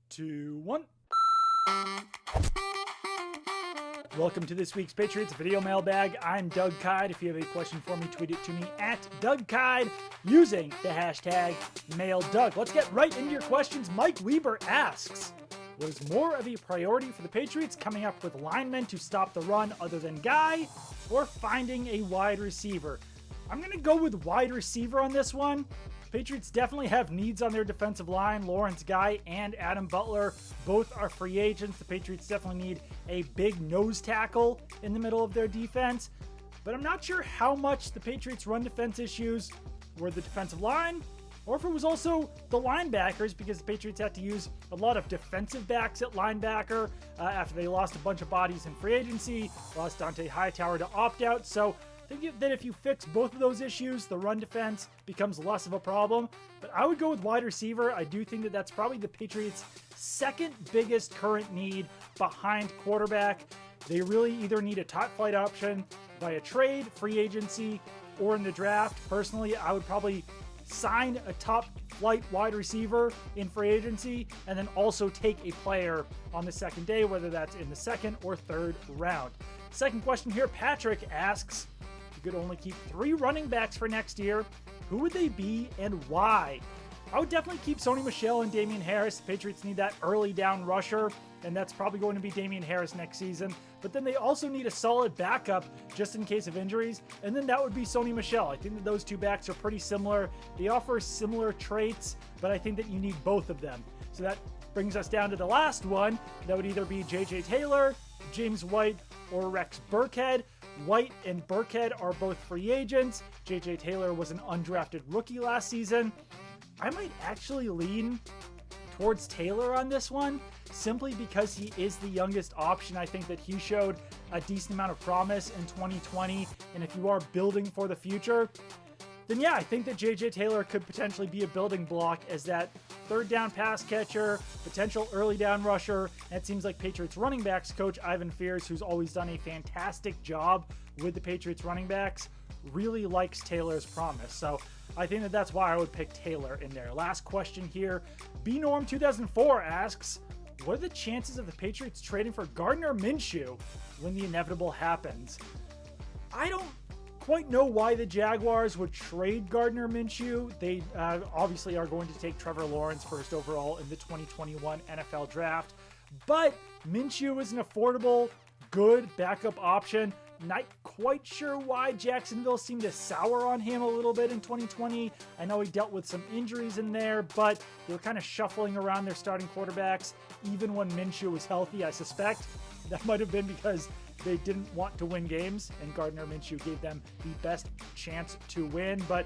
2, 1. Welcome to this week's Patriots video mailbag. I'm Doug Kyde. If you have a question for me, tweet it to me at Doug Kyde using the hashtag MailDoug. Let's get right into your questions. Mike Weber asks, was more of a priority for the Patriots coming up with linemen to stop the run other than Guy, or finding a wide receiver? I'm going to go with wide receiver on this one. Patriots definitely have needs on their defensive line. Lawrence Guy and Adam Butler both are free agents. The Patriots definitely need a big nose tackle in the middle of their defense. But I'm not sure how much the Patriots' run defense issues were the defensive line, or if it was also the linebackers, because the Patriots had to use a lot of defensive backs at linebacker after they lost a bunch of bodies in free agency, lost Dante Hightower to opt out. So I think that if you fix both of those issues, the run defense becomes less of a problem. But I would go with wide receiver. I do think that that's probably the Patriots' second biggest current need behind quarterback. They really either need a top flight option via trade, free agency, or in the draft. Personally, I would probably sign a top flight wide receiver in free agency and then also take a player on the second day, whether that's in the second or third round. Second question here, Patrick asks, you could only keep 3 running backs for next year, who would they be and why? I would definitely keep Sony Michel and Damian Harris. The Patriots need that early down rusher, and that's probably going to be Damian Harris next season. But then they also need a solid backup just in case of injuries, and then that would be Sony Michel. I think that those two backs are pretty similar. They offer similar traits, but I think that you need both of them. So that brings us down to the last one. That would either be J.J. Taylor, James White, or Rex Burkhead. White and Burkhead are both free agents. J.J. Taylor was an undrafted rookie last season. I might actually lean towards Taylor on this one, simply because he is the youngest option. I think that he showed a decent amount of promise in 2020, and if you are building for the future, then yeah, I think that J.J. Taylor could potentially be a building block as that third down pass catcher, potential early down rusher. And it seems like Patriots running backs coach Ivan Fears, who's always done a fantastic job with the Patriots running backs, really likes Taylor's promise. So I think that that's why I would pick Taylor in there. Last question here. BNorm2004 asks, what are the chances of the Patriots trading for Gardner Minshew when the inevitable happens? I don't quite know why the Jaguars would trade Gardner Minshew. They obviously are going to take Trevor Lawrence first overall in the 2021 NFL draft, but Minshew is an affordable, good backup option. Not quite sure why Jacksonville seemed to sour on him a little bit in 2020. I know he dealt with some injuries in there, but they were kind of shuffling around their starting quarterbacks even when Minshew was healthy. I suspect that might have been because they didn't want to win games, and Gardner Minshew gave them the best chance to win. But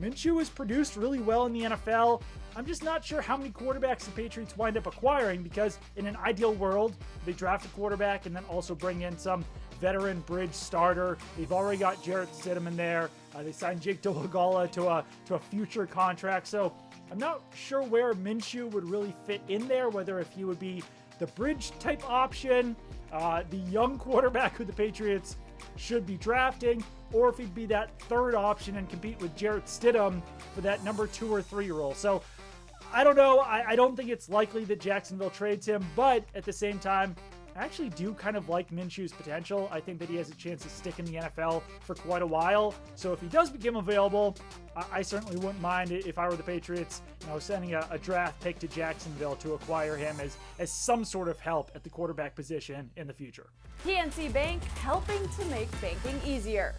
Minshew has produced really well in the NFL. I'm just not sure how many quarterbacks the Patriots wind up acquiring, because in an ideal world, they draft a quarterback and then also bring in some veteran bridge starter. They've already got Jarrett Stidham in there. They signed Jake Dolegala to a future contract. So I'm not sure where Minshew would really fit in there, whether if he would be the bridge type option, the young quarterback who the Patriots should be drafting, or if he'd be that third option and compete with Jarrett Stidham for that number 2 or 3 role. So I don't know. I don't think it's likely that Jacksonville trades him, but at the same time, I actually do kind of like Minshew's potential. I think that he has a chance to stick in the NFL for quite a while. So if he does become available, I certainly wouldn't mind it if I were the Patriots, sending a draft pick to Jacksonville to acquire him as some sort of help at the quarterback position in the future. PNC Bank, helping to make banking easier.